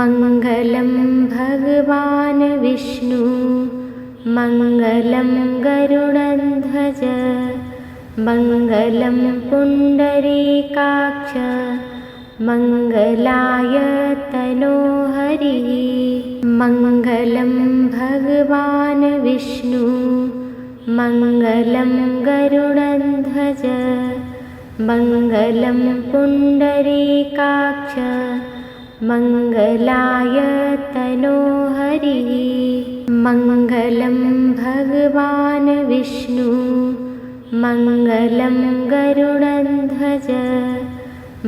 मङ्गलं भगवान् विष्णु मङ्गलं गरुडध्वज मङ्गलं पुण्डरीकाक्ष मङ्गलाय तनोहरिः मङ्गलं भगवान् विष्णु मङ्गलं गरुडध्वज मङ्गलं पुण्डरीकाक्ष मङ्गलाय तनोहरिः मङ्गलं भगवान् विष्णु मङ्गलं गरुडध्वज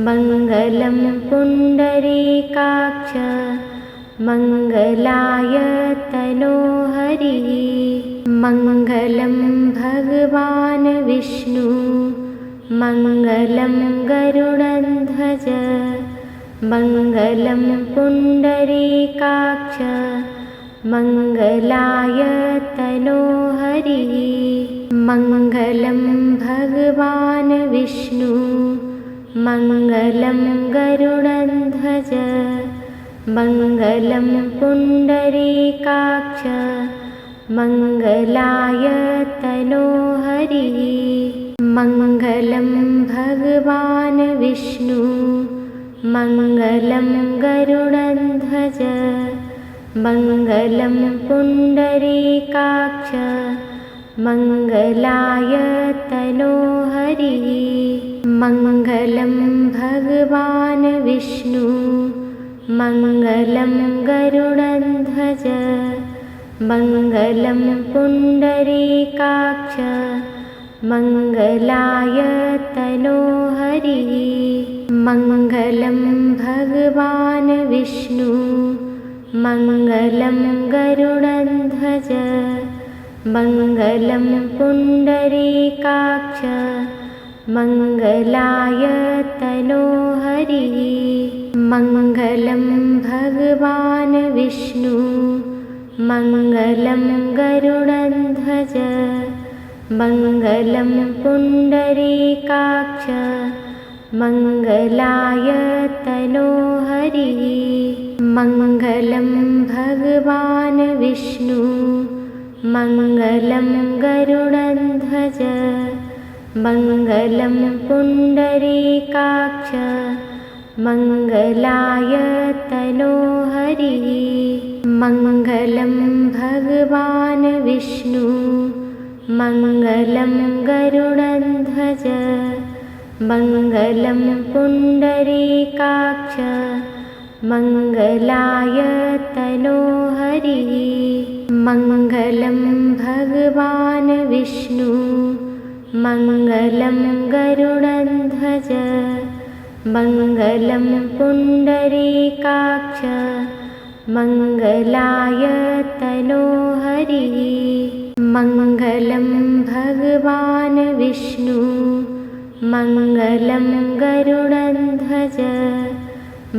मङ्गलं पुण्डरीकाक्ष मङ्गलाय तनोहरिः मङ्गलं भगवान् विष्णु मङ्गलं गरुडध्वज मङ्गलं पुण्डरीकाक्ष मङ्गलाय तनोहरिः मङ्गलं भगवान् विष्णु मङ्गलं गरुडध्वज मङ्गलं पुण्डरीकाक्ष मङ्गलाय तनोहरिः मङ्गलं भगवान् विष्णु मङ्गलं गरुडध्वज मङ्गलं पुण्डरीकाक्ष मङ्गलाय तनोहरिः मङ्गलं भगवान् विष्णु मङ्गलं गरुडध्वज मङ्गलं पुण्डरीकाक्ष मङ्गलाय तनोहरिः मङ्गलं भगवान् विष्णु मङ्गलं गरुडध्वज मङ्गलं पुण्डरीकाक्ष मङ्गलाय तनोहरिः मङ्गलं भगवान् विष्णु मङ्गलं गरुडध्वज मङ्गलं पुण्डरीकाक्ष मङ्गलाय तनोहरिः मङ्गलं भगवान् विष्णु मङ्गलं गरुडध्वज मङ्गलं पुण्डरीकाक्ष मङ्गलाय तनोहरिः मङ्गलं भगवान् विष्णु मङ्गलं गरुडध्वज मङ्गलं पुण्डरीकाक्ष मङ्गलाय तनोहरिः मङ्गलं भगवान् विष्णु मङ्गलं गरुडध्वज मङ्गलं पुण्डरीकाक्ष मङ्गलाय तनोहरिः मङ्गलं भगवान् विष्णु मङ्गलं गरुडध्वज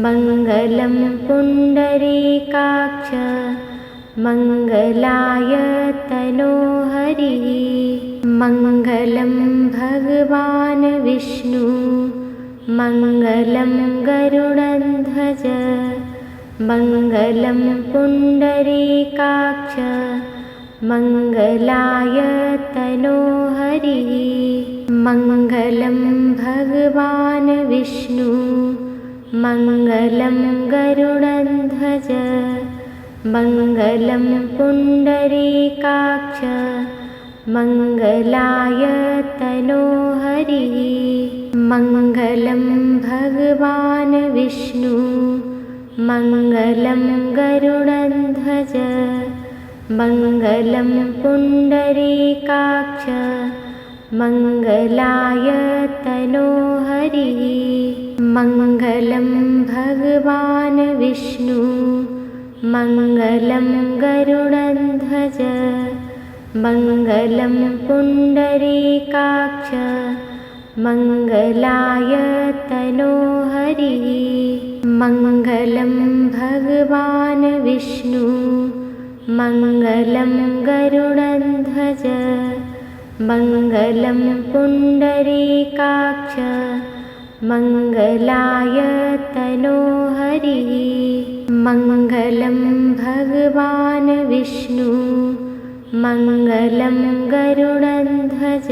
मङ्गलं पुण्डरीकाक्ष मङ्गलाय तनोहरिः मङ्गलं भगवान् विष्णु मङ्गलं गरुडध्वज मङ्गलं पुण्डरीकाक्ष मङ्गलाय तनोहरिः मङ्गलं भगवान् विष्णु मङ्गलं गरुडध्वज मङ्गलं पुण्डरीकाक्ष मङ्गलाय तनोहरिः मङ्गलं भगवान् विष्णु मङ्गलं गरुडध्वज मङ्गलं पुण्डरीकाक्ष मङ्गलाय तनोहरिः मङ्गलं भगवान् विष्णु मङ्गलं गरुडध्वज मङ्गलं पुण्डरीकाक्ष मङ्गलाय तनोहरिः मङ्गलं भगवान् विष्णु मङ्गलं गरुडध्वज मङ्गलं पुण्डरीकाक्ष मङ्गलाय तनोहरिः मङ्गलं भगवान् विष्णु मङ्गलं गरुडध्वज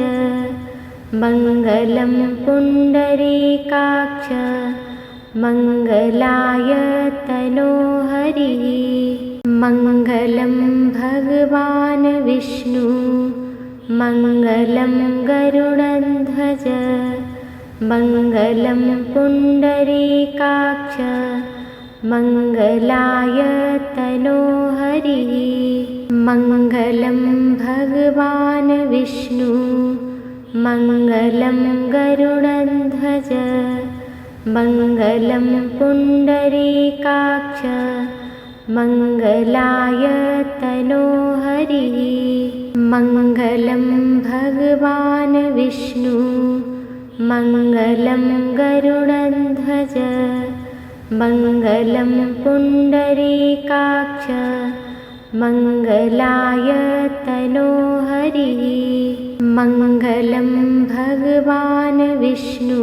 मङ्गलं पुण्डरीकाक्ष मङ्गलाय तनोहरिः मङ्गलं भगवान् विष्णु मङ्गलं गरुडध्वज मङ्गलं पुण्डरीकाक्ष मङ्गलाय तनोहरिः मङ्गलं भगवान् विष्णु मङ्गलं गरुडध्वज मङ्गलं पुण्डरीकाक्ष मङ्गलाय तनोहरिः मङ्गलं भगवान् विष्णु मङ्गलं गरुडध्वज मङ्गलं पुण्डरीकाक्ष मङ्गलाय तनोहरिः मङ्गलं भगवान् विष्णु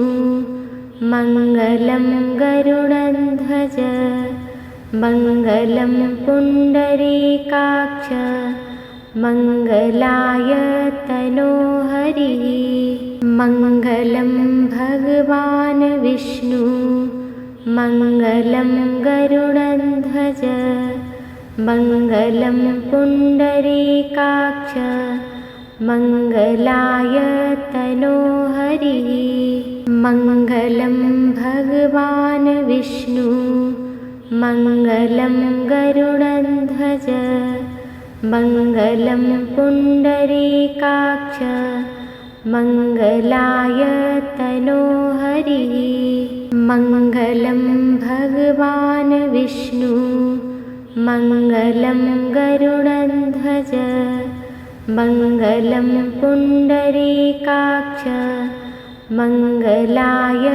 मङ्गलं गरुडध्वज मङ्गलं पुण्डरीकाक्ष मङ्गलाय तनोहरिः मङ्गलं भगवान् विष्णु मङ्गलं गरुडध्वज मङ्गलं पुण्डरीकाक्ष मङ्गलाय तनोहरिः मङ्गलं भगवान् विष्णु मङ्गलं गरुडध्वज मङ्गलं पुण्डरीकाक्ष मङ्गलाय तनोहरिः मङ्गलं भगवान् विष्णु मङ्गलं गरुडध्वज मङ्गलं पुण्डरीकाक्ष मङ्गलाय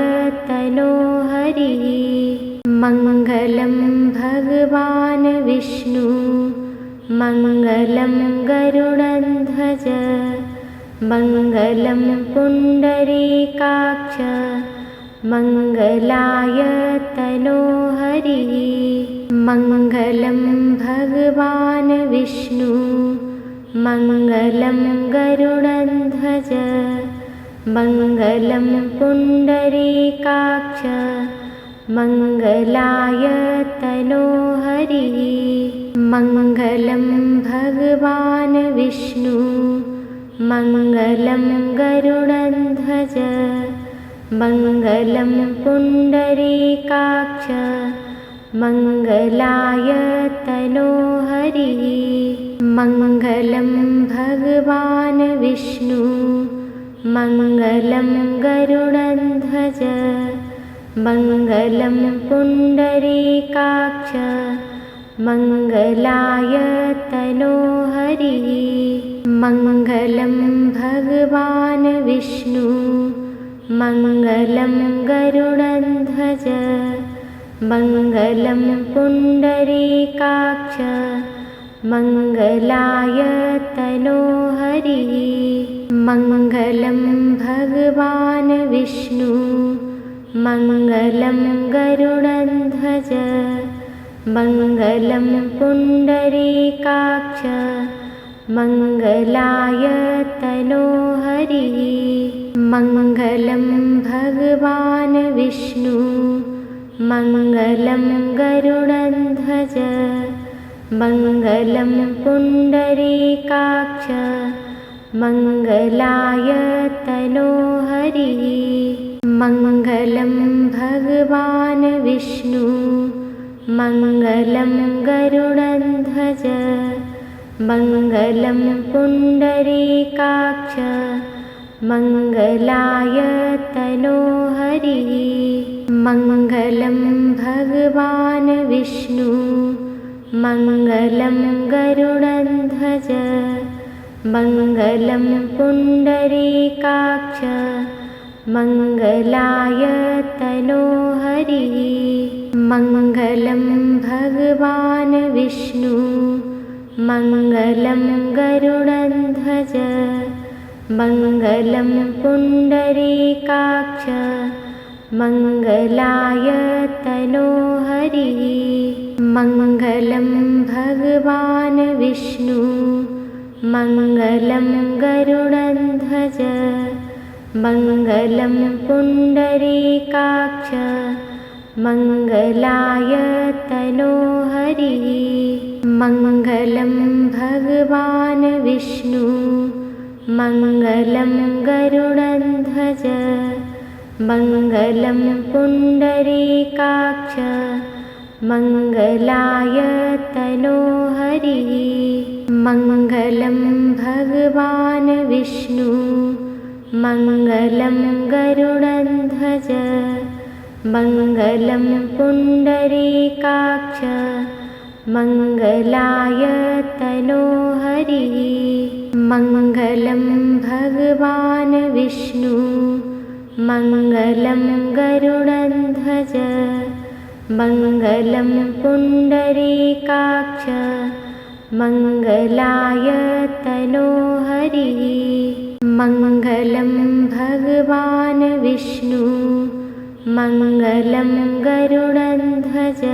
तनोहरिः मङ्गलं भगवान् विष्णु मङ्गलं गरुडध्वज मङ्गलं पुण्डरीकाक्ष मङ्गलाय तनोहरिः मङ्गलं भगवान् विष्णु मङ्गलं गरुडध्वज मङ्गलं पुण्डरीकाक्ष मङ्गलाय तनोहरिः मङ्गलं भगवान् विष्णु मङ्गलं गरुडध्वज मङ्गलं पुण्डरीकाक्ष मङ्गलाय तनोहरिः मङ्गलं भगवान् विष्णु मङ्गलं गरुडध्वज मङ्गलं पुण्डरीकाक्ष मङ्गलाय तनोहरिः मङ्गलं भगवान् विष्णु मङ्गलं गरुडध्वज मङ्गलं पुण्डरीकाक्ष मङ्गलाय तनोहरिः मङ्गलं भगवान् विष्णु मङ्गलं गरुडध्वज मङ्गलं पुण्डरीकाक्ष मङ्गलाय तनोहरिः मङ्गलं भगवान् विष्णु मङ्गलं गरुडध्वज मङ्गलं पुण्डरीकाक्ष मङ्गलाय तनोहरिः मङ्गलं भगवान् विष्णु मङ्गलं गरुडध्वज मङ्गलं पुण्डरीकाक्ष मङ्गलाय तनोहरिः मङ्गलं भगवान् विष्णु मङ्गलं गरुडध्वज मङ्गलं पुण्डरीकाक्ष मङ्गलाय तनोहरिः मङ्गलं भगवान् विष्णु मङ्गलं गरुडध्वज मङ्गलं पुण्डरीकाक्ष मङ्गलाय तनोहरिः मङ्गलं भगवान् विष्णु मङ्गलं गरुडध्वज मङ्गलं पुण्डरीकाक्ष मङ्गलाय तनोहरिः मङ्गलं भगवान् विष्णु मङ्गलं गरुडध्वज मङ्गलं पुण्डरीकाक्ष मङ्गलाय तनोहरिः मङ्गलं भगवान् विष्णु मङ्गलं गरुडध्वज मङ्गलं पुण्डरीकाक्ष मङ्गलाय तनोहरिः मङ्गलं भगवान् विष्णु मङ्गलं गरुडध्वज मङ्गलं पुण्डरीकाक्ष मङ्गलाय तनोहरिः मङ्गलं भगवान् विष्णु मङ्गलं गरुडध्वज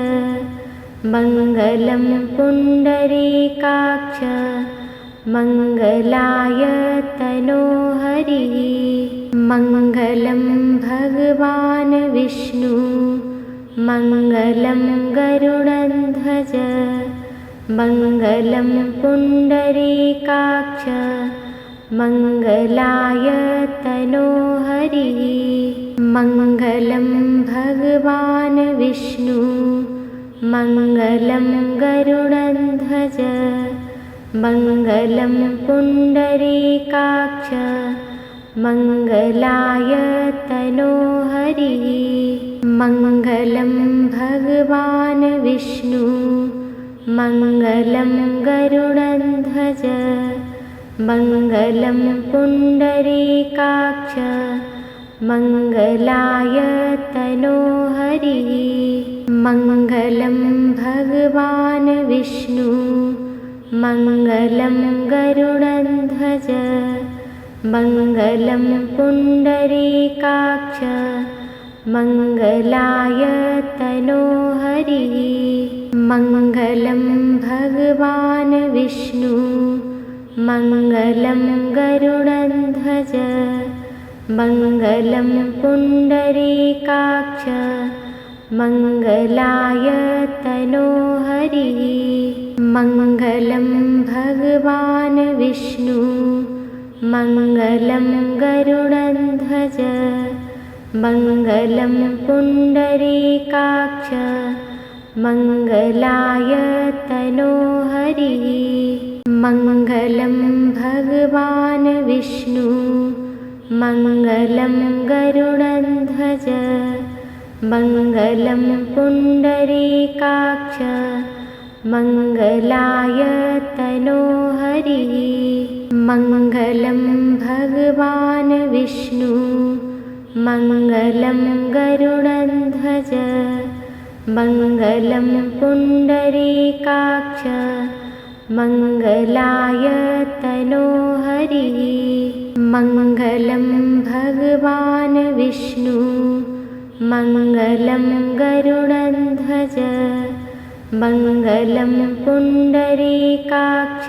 मङ्गलं पुण्डरीकाक्ष मङ्गलाय तनोहरिः मङ्गलं भगवान् विष्णु मङ्गलं गरुडध्वज मङ्गलं पुण्डरीकाक्ष मङ्गलाय तनोहरिः मङ्गलं भगवान् विष्णु मङ्गलं गरुडध्वज मङ्गलं पुण्डरीकाक्ष मङ्गलाय तनोहरिः मङ्गलं भगवान् विष्णु मङ्गलं गरुडध्वज मङ्गलं पुण्डरीकाक्ष मङ्गलाय तनोहरिः मङ्गलं भगवान् विष्णु मङ्गलं गरुडध्वज मङ्गलं पुण्डरीकाक्ष मङ्गलाय तनोहरिः मङ्गलं भगवान् विष्णु मङ्गलं गरुडध्वज मङ्गलं पुण्डरीकाक्ष मङ्गलाय तनोहरिः मङ्गलं भगवान् विष्णु मङ्गलं गरुडध्वज मङ्गलं पुण्डरीकाक्ष मङ्गलाय तनोहरिः मङ्गलं भगवान् विष्णु मङ्गलं गरुडध्वज मङ्गलं पुण्डरीकाक्ष मङ्गलाय तनोहरिः मङ्गलं भगवान् विष्णु मङ्गलं गरुडध्वज मङ्गलं पुण्डरीकाक्ष मङ्गलाय तनोहरिः मङ्गलं भगवान् विष्णु मङ्गलं गरुडध्वज मङ्गलं पुण्डरीकाक्ष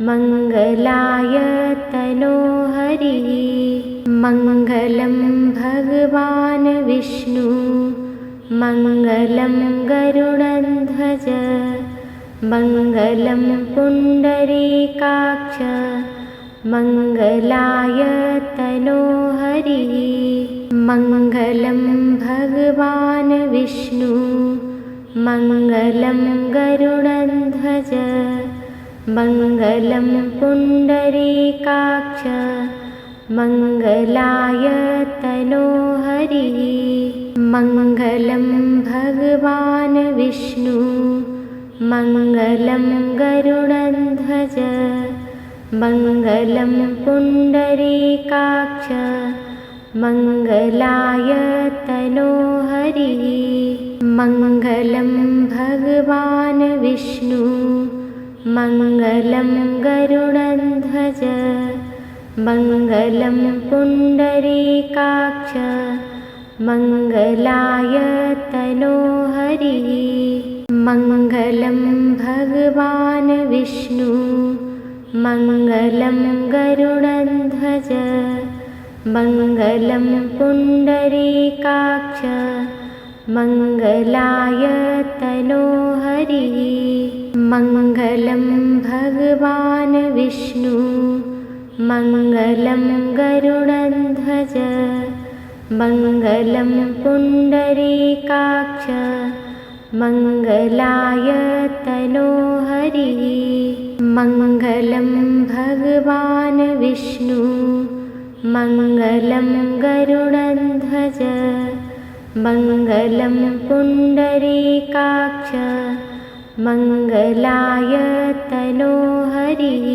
मङ्गलाय तनोहरिः मङ्गलं भगवान् विष्णु मङ्गलं गरुडध्वज मङ्गलं पुण्डरीकाक्ष मङ्गलाय तनोहरिः मङ्गलं भगवान् विष्णु मङ्गलं गरुडध्वज मङ्गलं पुण्डरीकाक्ष मङ्गलाय तनोहरिः मङ्गलं भगवान् विष्णु मङ्गलं गरुडध्वज मङ्गलं पुण्डरीकाक्ष मङ्गलाय तनोहरिः मङ्गलं भगवान् विष्णु मङ्गलं गरुडध्वज मङ्गलं पुण्डरीकाक्ष मङ्गलाय तनोहरिः मङ्गलं भगवान् विष्णु मङ्गलं गरुडध्वज मङ्गलं पुण्डरीकाक्ष मङ्गलाय तनोहरिः मङ्गलं भगवान् विष्णु मङ्गलं गरुडध्वज मङ्गलं पुण्डरीकाक्ष मङ्गलाय तनोहरिः मङ्गलं भगवान् विष्णु मङ्गलं गरुडध्वज मङ्गलं पुण्डरीकाक्ष मङ्गलाय तनोहरिः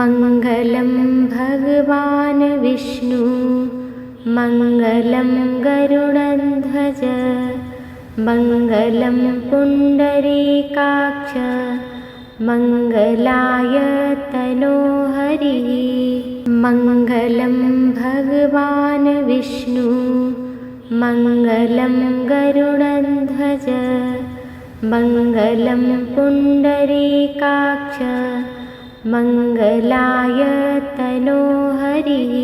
मङ्गलं भगवान् विष्णु मङ्गलं गरुडध्वज मङ्गलं पुण्डरीकाक्ष मङ्गलाय तनोहरिः मङ्गलं भगवान् विष्णु मङ्गलं गरुडध्वज मङ्गलं पुण्डरीकाक्ष मङ्गलाय तनोहरिः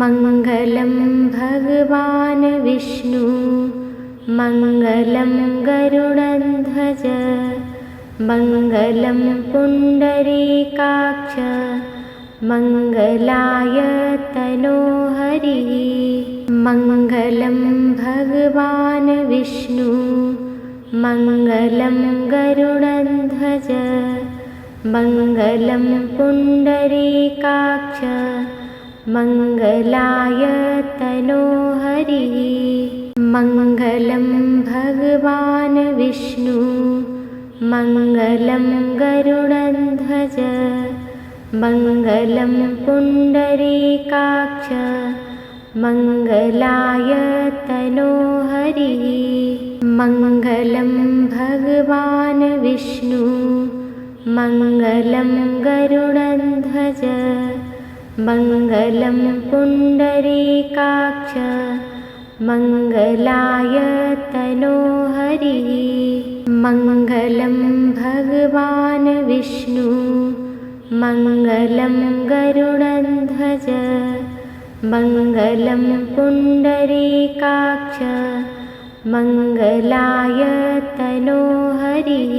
मङ्गलं भगवान् विष्णु मङ्गलं गरुडध्वज मङ्गलं पुण्डरीकाक्ष मङ्गलाय तनोहरिः मङ्गलं भगवान् विष्णु मङ्गलं गरुडध्वज मङ्गलं पुण्डरीकाक्ष मङ्गलाय तनोहरिः मङ्गलं भगवान् विष्णु मङ्गलं गरुडध्वज मङ्गलं पुण्डरीकाक्ष मङ्गलाय तनोहरिः मङ्गलं भगवान् विष्णु मङ्गलं गरुडध्वज मङ्गलं पुण्डरीकाक्ष मङ्गलाय तनोहरिः मङ्गलं भगवान् विष्णु मङ्गलं गरुडध्वज मङ्गलं पुण्डरीकाक्ष मङ्गलाय तनोहरिः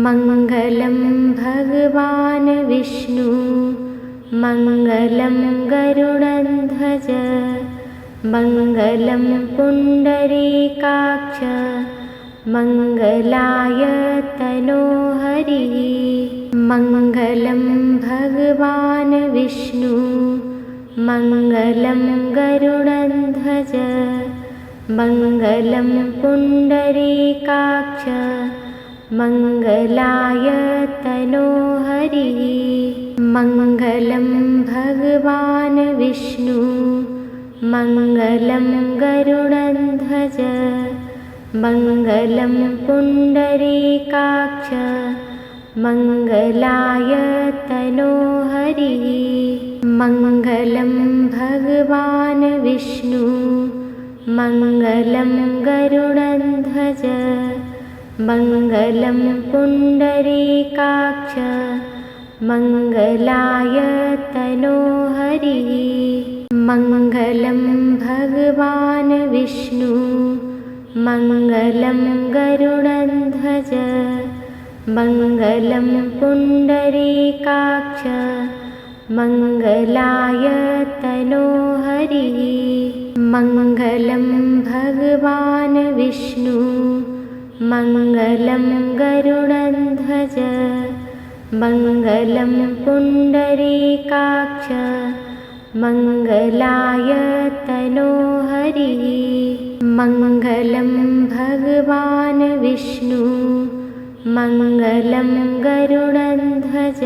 मङ्गलं भगवान् विष्णु मङ्गलं गरुडध्वज मङ्गलं पुण्डरीकाक्ष मङ्गलाय तनोहरिः मङ्गलं भगवान् विष्णु मङ्गलं गरुडध्वज मङ्गलं पुण्डरीकाक्ष मङ्गलाय तनोहरिः मङ्गलं भगवान् विष्णु मङ्गलं गरुडध्वज मङ्गलं पुण्डरीकाक्ष मङ्गलाय तनोहरिः मङ्गलं भगवान् विष्णु मङ्गलं गरुडध्वज मङ्गलं पुण्डरीकाक्ष मङ्गलाय तनोहरिः मङ्गलं भगवान् विष्णु मङ्गलं गरुडध्वज मङ्गलं पुण्डरीकाक्ष मङ्गलाय तनोहरिः मङ्गलं भगवान् विष्णु मङ्गलं गरुडध्वज मङ्गलं पुण्डरीकाक्ष मङ्गलाय तनोहरिः मङ्गलं भगवान् विष्णु मङ्गलं गरुडध्वज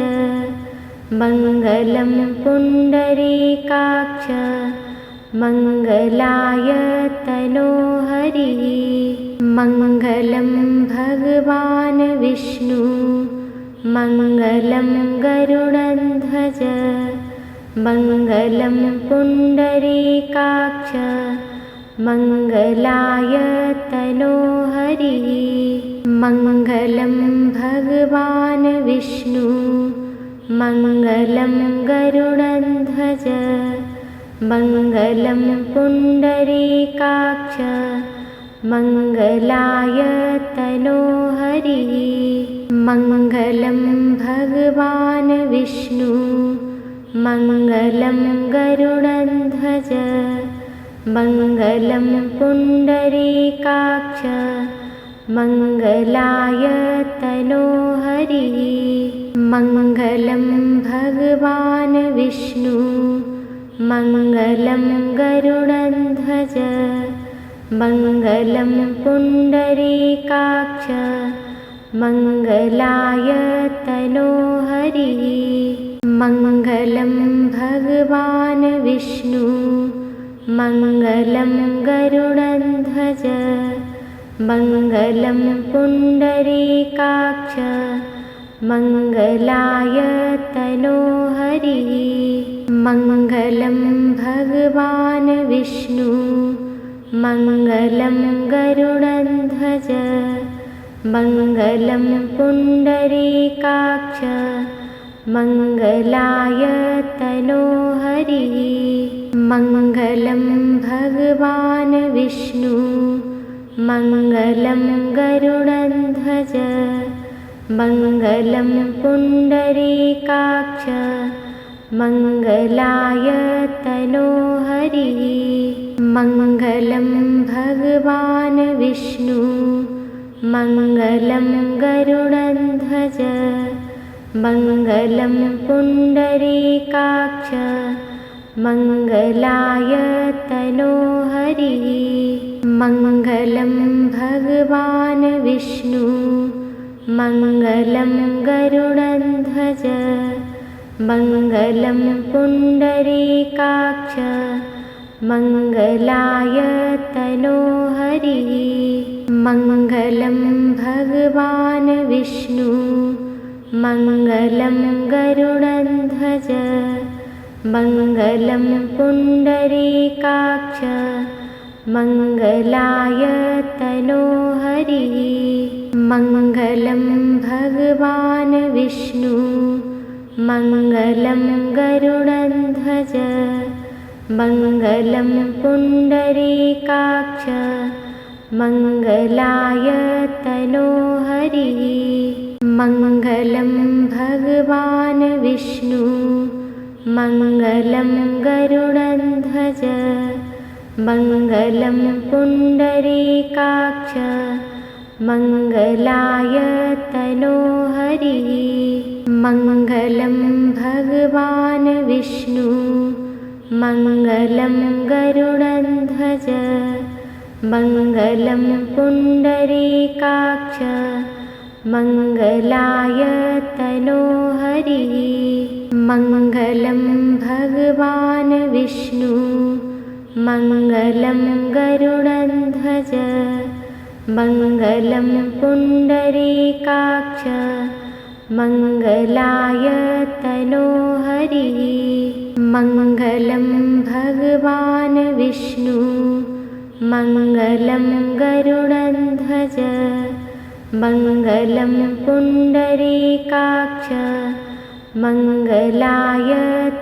मङ्गलं पुण्डरीकाक्ष मङ्गलाय तनोहरिः मङ्गलं भगवान् विष्णु मङ्गलं गरुडध्वज मङ्गलं पुण्डरीकाक्ष मङ्गलाय तनोहरिः मङ्गलं भगवान् विष्णु मङ्गलं गरुडध्वज मङ्गलं पुण्डरीकाक्ष मङ्गलाय तनोहरिः मङ्गलं भगवान् विष्णु मङ्गलं गरुडध्वज मङ्गलं पुण्डरीकाक्ष मङ्गलाय तनोहरिः मङ्गलं भगवान् विष्णु मङ्गलं गरुडध्वज मङ्गलं पुण्डरीकाक्ष मङ्गलाय तनोहरिः मङ्गलं भगवान् विष्णु मङ्गलं गरुडध्वज मङ्गलं पुण्डरीकाक्ष मङ्गलाय तनोहरिः मङ्गलं भगवान् विष्णु मङ्गलं गरुडध्वज मङ्गलं पुण्डरीकाक्ष मङ्गलाय तनोहरिः मङ्गलं भगवान् विष्णु मङ्गलं गरुडध्वज मङ्गलं पुण्डरीकाक्ष मङ्गलाय तनोहरिः मङ्गलं भगवान् विष्णु मङ्गलं गरुडध्वज मङ्गलं पुण्डरीकाक्ष मङ्गलाय तनोहरिः मङ्गलं भगवान् विष्णु मङ्गलं गरुडध्वज मङ्गलं पुण्डरीकाक्ष मङ्गलाय तनोहरिः मङ्गलं भगवान् विष्णु मङ्गलं गरुडध्वज मङ्गलं पुण्डरीकाक्ष मङ्गलाय तनोहरिः मङ्गलं भगवान् विष्णु मङ्गलं गरुडध्वज मङ्गलं पुण्डरीकाक्ष मङ्गलाय तनोहरिः मङ्गलं भगवान् विष्णु मङ्गलं गरुडध्वज मङ्गलं पुण्डरीकाक्ष मङ्गलाय तनोहरिः मङ्गलं भगवान् विष्णु मङ्गलं गरुडध्वज मङ्गलं पुण्डरीकाक्ष मङ्गलाय तनोहरिः मङ्गलं भगवान् विष्णु मङ्गलं गरुडध्वज मङ्गलं पुण्डरीकाक्ष मङ्गलाय तनोहरिः मङ्गलं भगवान् विष्णु मङ्गलं गरुडध्वज मङ्गलं पुण्डरीकाक्ष मङ्गलाय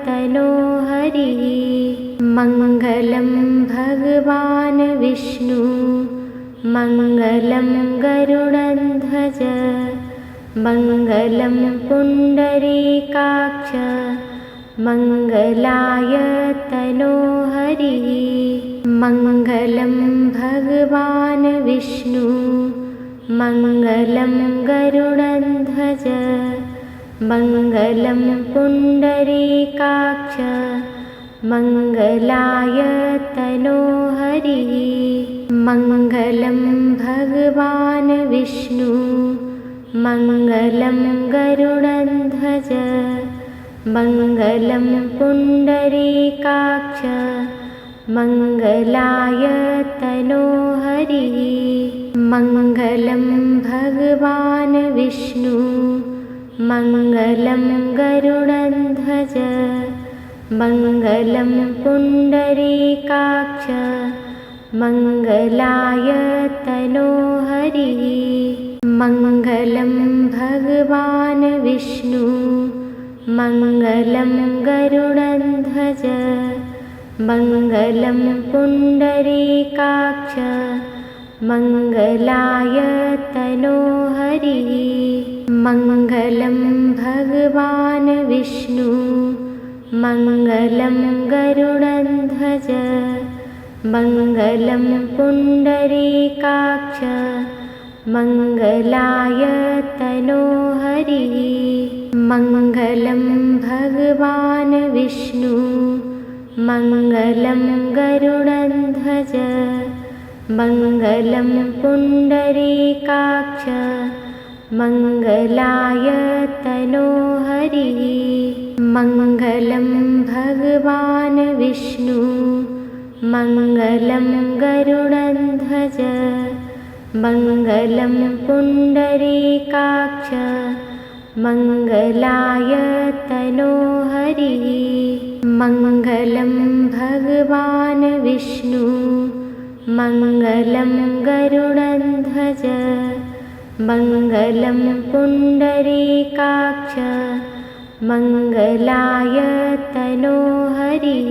तनोहरिः मङ्गलं भगवान् विष्णु मङ्गलं गरुडध्वज मङ्गलं पुण्डरीकाक्ष मङ्गलाय तनोहरिः मङ्गलं भगवान् विष्णु मङ्गलं गरुडध्वज मङ्गलं पुण्डरीकाक्ष मङ्गलाय तनोहरिः मङ्गलं भगवान् विष्णु मङ्गलं गरुडध्वज मङ्गलं पुण्डरीकाक्ष मङ्गलाय तनोहरिः मङ्गलं भगवान् विष्णु मङ्गलं गरुडध्वज मङ्गलं पुण्डरीकाक्ष मङ्गलाय तनोहरिः मङ्गलं भगवान् विष्णु मङ्गलं गरुडध्वज मङ्गलं पुण्डरीकाक्ष मङ्गलाय तनोहरिः मङ्गलं भगवान् विष्णु मङ्गलं गरुडध्वज मङ्गलं पुण्डरीकाक्ष मङ्गलाय तनोहरिः मङ्गलं भगवान् विष्णु मङ्गलं गरुडध्वज मङ्गलं पुण्डरीकाक्ष मङ्गलाय तनोहरिः मङ्गलं भगवान् विष्णु मङ्गलं गरुडध्वज मङ्गलं पुण्डरीकाक्ष मङ्गलाय तनोहरिः मङ्गलं भगवान् विष्णु मङ्गलं गरुडध्वज मङ्गलं पुण्डरीकाक्ष मङ्गलाय तनोहरिः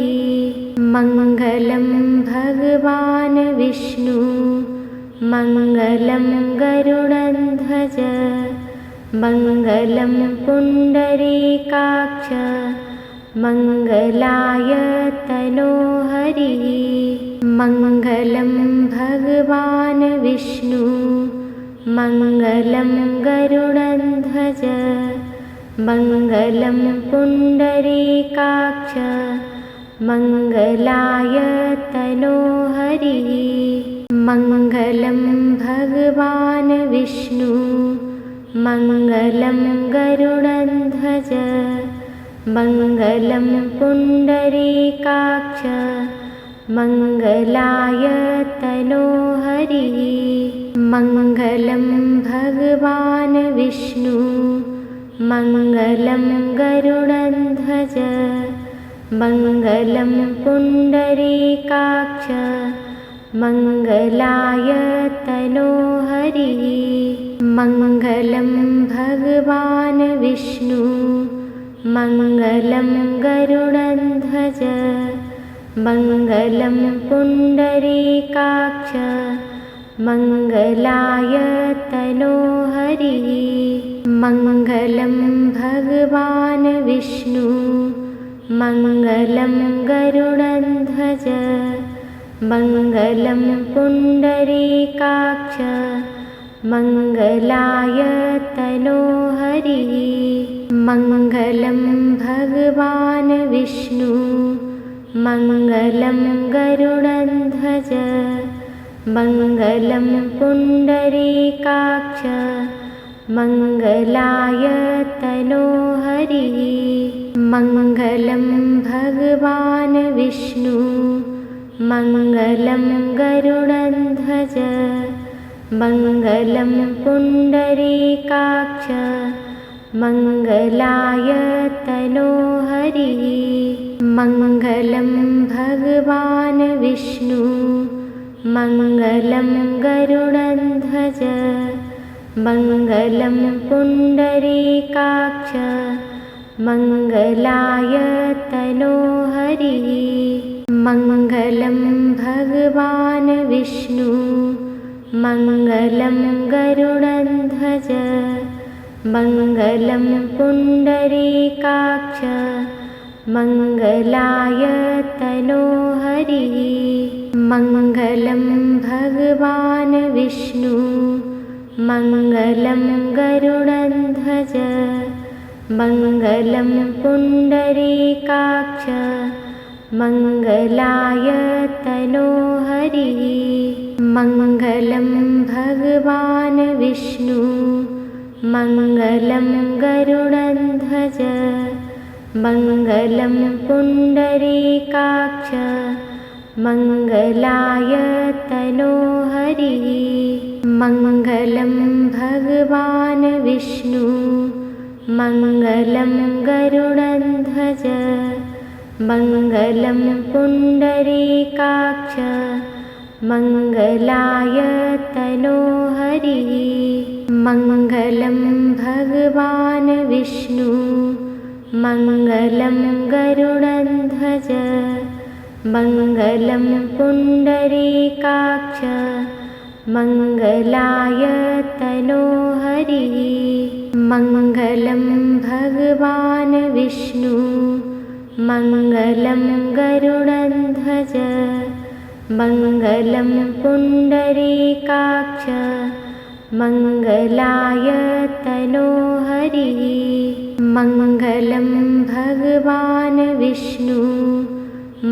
मङ्गलं भगवान् विष्णु मङ्गलं गरुडध्वज मङ्गलं पुण्डरीकाक्ष मङ्गलाय तनोहरिः मङ्गलं भगवान् विष्णु मङ्गलं गरुडध्वज मङ्गलं पुण्डरीकाक्ष मङ्गलाय तनोहरिः मङ्गलं भगवान् विष्णु मङ्गलं गरुडध्वज मङ्गलं पुण्डरीकाक्ष मङ्गलाय तनोहरिः मङ्गलं भगवान् विष्णु मङ्गलं गरुडध्वज मङ्गलं पुण्डरीकाक्ष मङ्गलाय तनोहरिः मङ्गलं भगवान् विष्णु मङ्गलं गरुडध्वज मङ्गलं पुण्डरीकाक्ष मङ्गलाय तनोहरिः मङ्गलं भगवान् विष्णु मङ्गलं गरुडध्वज मङ्गलं पुण्डरीकाक्ष मङ्गलाय तनोहरिः मङ्गलं भगवान् विष्णु मङ्गलं गरुडध्वज मङ्गलं पुण्डरीकाक्ष मङ्गलाय तनोहरिः मङ्गलं भगवान् विष्णु मङ्गलं गरुडध्वज मङ्गलं पुण्डरीकाक्ष मङ्गलाय तनोहरिः मङ्गलं भगवान् विष्णु मङ्गलं गरुडध्वज मङ्गलं पुण्डरीकाक्ष मङ्गलाय तनोहरिः मङ्गलं भगवान् विष्णु मङ्गलं गरुडध्वज मङ्गलं पुण्डरीकाक्ष मङ्गलाय तनोहरिः मङ्गलं भगवान् विष्णु मङ्गलं गरुडध्वज मङ्गलं पुण्डरीकाक्ष मङ्गलाय तनोहरिः मङ्गलं भगवान् विष्णु मङ्गलं गरुडध्वज मङ्गलं पुण्डरीकाक्ष मङ्गलाय तनोहरिः मङ्गलं भगवान् विष्णु मङ्गलं गरुडध्वज मङ्गलं पुण्डरीकाक्ष मङ्गलाय तनोहरिः मङ्गलं भगवान् विष्णु मङ्गलं गरुडध्वज मङ्गलं पुण्डरीकाक्ष मङ्गलाय तनोहरिः मङ्गलं भगवान् विष्णु मङ्गलं गरुडध्वज मङ्गलं पुण्डरीकाक्ष मङ्गलाय तनोहरिः मङ्गलं भगवान् विष्णु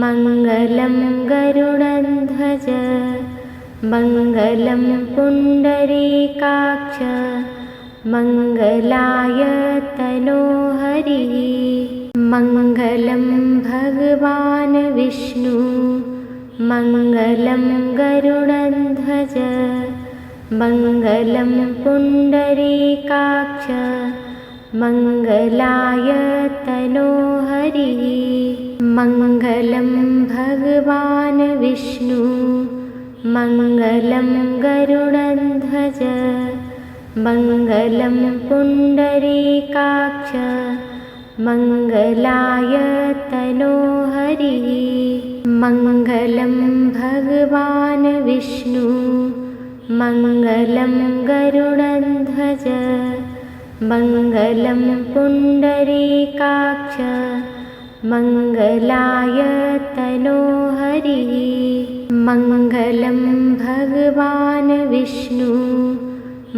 मङ्गलं गरुडध्वज मङ्गलं पुण्डरीकाक्ष मङ्गलाय तनोहरिः मङ्गलं भगवान् विष्णु मङ्गलं गरुडध्वज मङ्गलं पुण्डरीकाक्ष मङ्गलाय तनोहरिः मङ्गलं भगवान् विष्णु मङ्गलं गरुडध्वज मङ्गलं पुण्डरीकाक्ष मङ्गलाय तनोहरिः मङ्गलं भगवान् विष्णु मङ्गलं गरुडध्वज मङ्गलं पुण्डरीकाक्ष मङ्गलाय तनोहरिः मङ्गलं भगवान् विष्णु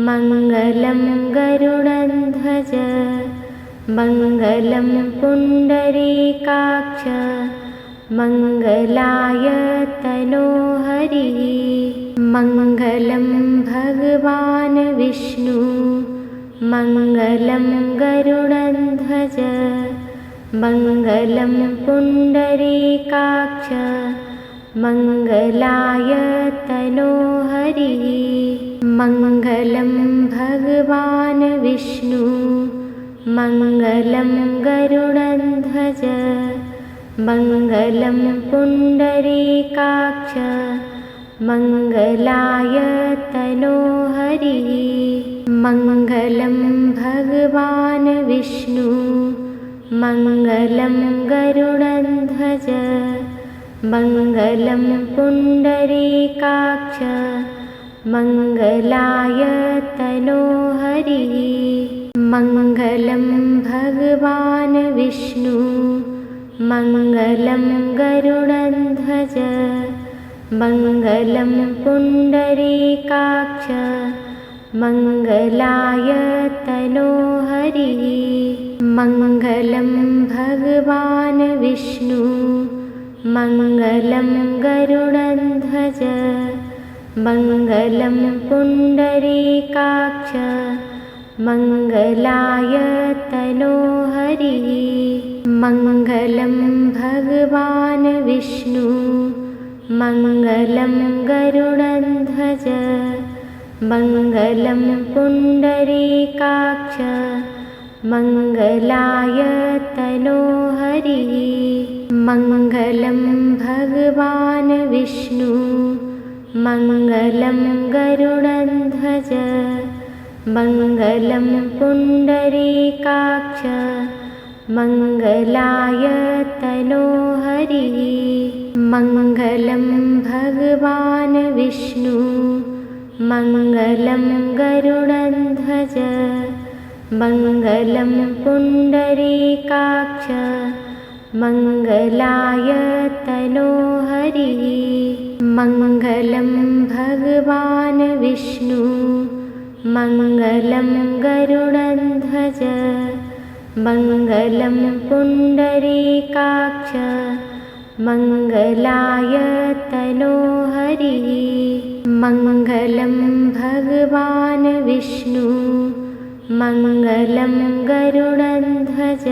मङ्गलं गरुडध्वज मङ्गलं पुण्डरीकाक्ष मङ्गलाय तनोहरिः मङ्गलं भगवान् विष्णु मङ्गलं गरुडध्वज मङ्गलं पुण्डरीकाक्ष मङ्गलाय तनोहरिः मङ्गलं भगवान् विष्णु मङ्गलं गरुडध्वज मङ्गलं पुण्डरीकाक्ष मङ्गलाय तनोहरिः मङ्गलं भगवान् विष्णु मङ्गलं गरुडध्वज मङ्गलं पुण्डरीकाक्ष मङ्गलाय तनोहरिः मङ्गलं भगवान् विष्णु मङ्गलं गरुडध्वज मङ्गलं पुण्डरीकाक्ष मङ्गलाय तनोहरिः मङ्गलं भगवान् विष्णु मङ्गलं गरुडध्वज मङ्गलं पुण्डरीकाक्ष मङ्गलाय तनोहरिः मङ्गलं भगवान् विष्णु मङ्गलं गरुडध्वज मङ्गलं पुण्डरीकाक्ष मङ्गलाय तनोहरिः मङ्गलं भगवान् विष्णु मङ्गलं गरुडध्वज मङ्गलं पुण्डरीकाक्ष मङ्गलाय तनोहरिः मङ्गलं भगवान् विष्णु मङ्गलं गरुडध्वज मङ्गलं पुण्डरीकाक्ष मङ्गलाय तनोहरिः मङ्गलं भगवान् विष्णु मङ्गलं गरुडध्वज मङ्गलं पुण्डरीकाक्ष मङ्गलाय तनोहरिः मङ्गलं भगवान् विष्णु मङ्गलं गरुडध्वज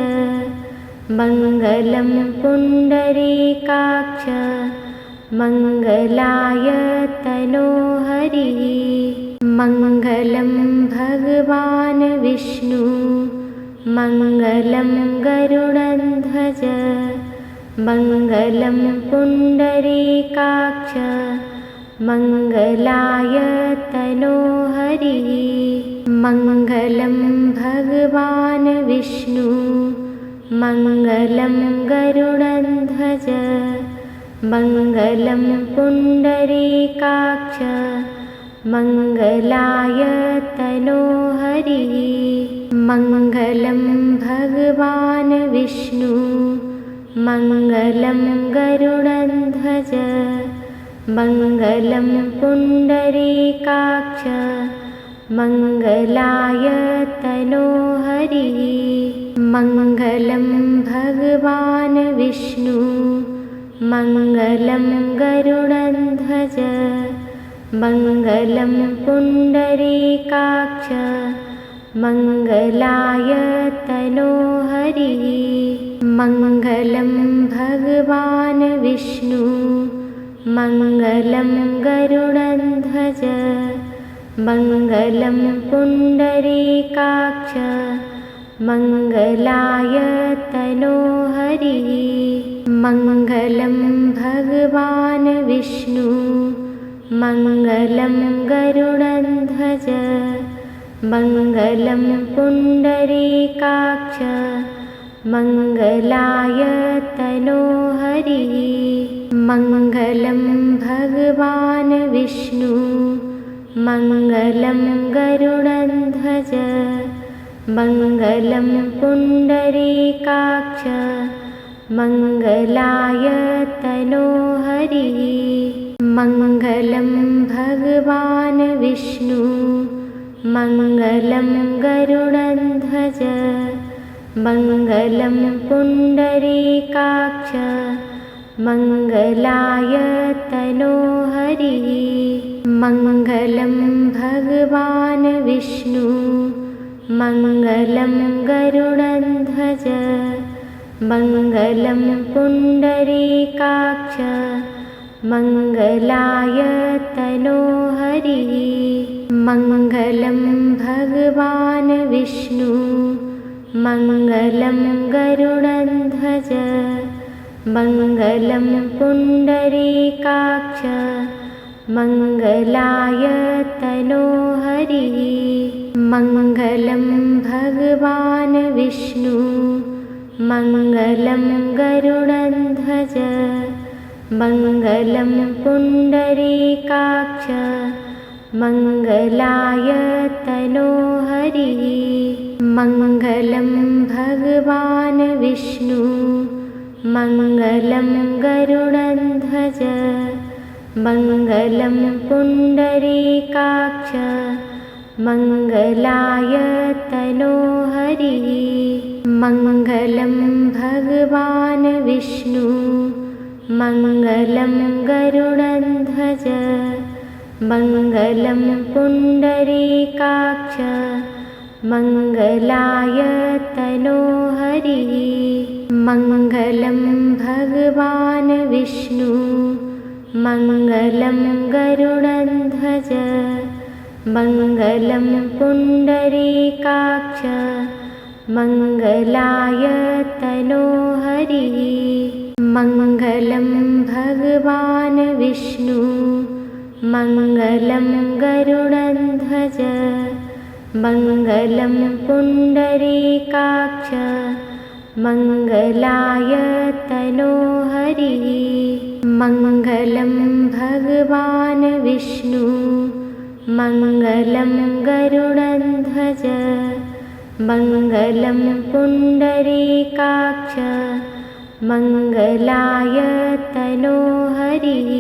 मङ्गलं पुण्डरीकाक्ष मङ्गलाय तनोहरिः मङ्गलं भगवान् विष्णु मङ्गलं गरुडध्वज मङ्गलं पुण्डरीकाक्ष मङ्गलाय तनोहरिः मङ्गलं भगवान् विष्णु मङ्गलं गरुडध्वज मङ्गलं पुण्डरीकाक्ष मङ्गलाय तनोहरिः मङ्गलं भगवान् विष्णु मङ्गलं गरुडध्वज मङ्गलं पुण्डरीकाक्ष मङ्गलाय तनोहरिः मङ्गलं भगवान् विष्णु मङ्गलं गरुडध्वज मङ्गलं पुण्डरीकाक्ष मङ्गलाय तनोहरिः मङ्गलं भगवान् विष्णु मङ्गलं गरुडध्वज मङ्गलं पुण्डरीकाक्ष मङ्गलाय तनोहरिः मङ्गलं भगवान् विष्णु मङ्गलं गरुडध्वज मङ्गलं पुण्डरीकाक्ष मङ्गलाय तनोहरिः मङ्गलं भगवान् विष्णु मङ्गलं गरुडध्वज मङ्गलं पुण्डरीकाक्ष मङ्गलाय तनोहरिः मङ्गलं भगवान् विष्णु मङ्गलं गरुडध्वज मङ्गलं पुण्डरीकाक्ष मङ्गलाय तनोहरिः मङ्गलं भगवान् विष्णु मङ्गलं गरुडध्वज मङ्गलं पुण्डरीकाक्ष मङ्गलाय तनोहरिः मङ्गलं भगवान् विष्णु मङ्गलं गरुडध्वज मङ्गलं पुण्डरीकाक्ष मङ्गलाय तनोहरिः मङ्गलं भगवान् विष्णु मङ्गलं गरुडध्वज मङ्गलं पुण्डरीकाक्ष मङ्गलाय तनोहरिः मङ्गलं भगवान् विष्णु मङ्गलं गरुडध्वज मङ्गलं पुण्डरीकाक्ष मङ्गलाय तनोहरिः मङ्गलं भगवान् विष्णु मङ्गलं गरुडध्वज मङ्गलं पुण्डरीकाक्ष मङ्गलाय तनोहरिः मङ्गलं भगवान् विष्णु मङ्गलं गरुडध्वज मङ्गलं पुण्डरीकाक्ष मङ्गलाय तनोहरिः मङ्गलं भगवान् विष्णु मङ्गलं गरुडध्वज मङ्गलं पुण्डरीकाक्ष मङ्गलाय तनोहरिः मङ्गलं भगवान् विष्णु मङ्गलं गरुडध्वज मङ्गलं पुण्डरीकाक्ष मङ्गलाय तनोहरिः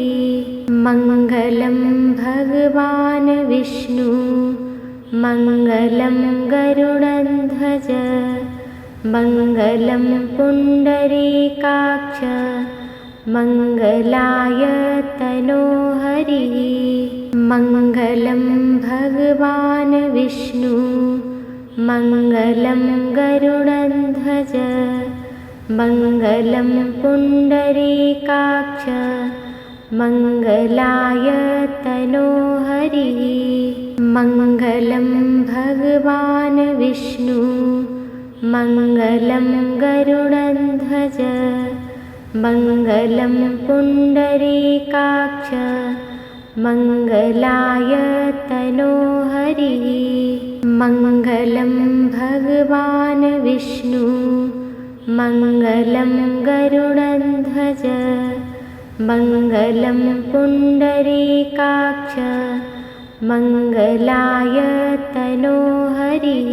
मङ्गलं भगवान् विष्णु मङ्गलं गरुडध्वज मङ्गलं पुण्डरीकाक्ष मङ्गलाय तनोहरिः मङ्गलं भगवान् विष्णु मङ्गलं गरुडध्वज मङ्गलं पुण्डरीकाक्ष मङ्गलाय तनोहरिः मङ्गलं भगवान् विष्णु मङ्गलं गरुडध्वज मङ्गलं पुण्डरीकाक्ष मङ्गलाय तनोहरिः मङ्गलं भगवान् विष्णु मङ्गलं गरुडध्वज मङ्गलं पुण्डरीकाक्ष मङ्गलाय तनोहरिः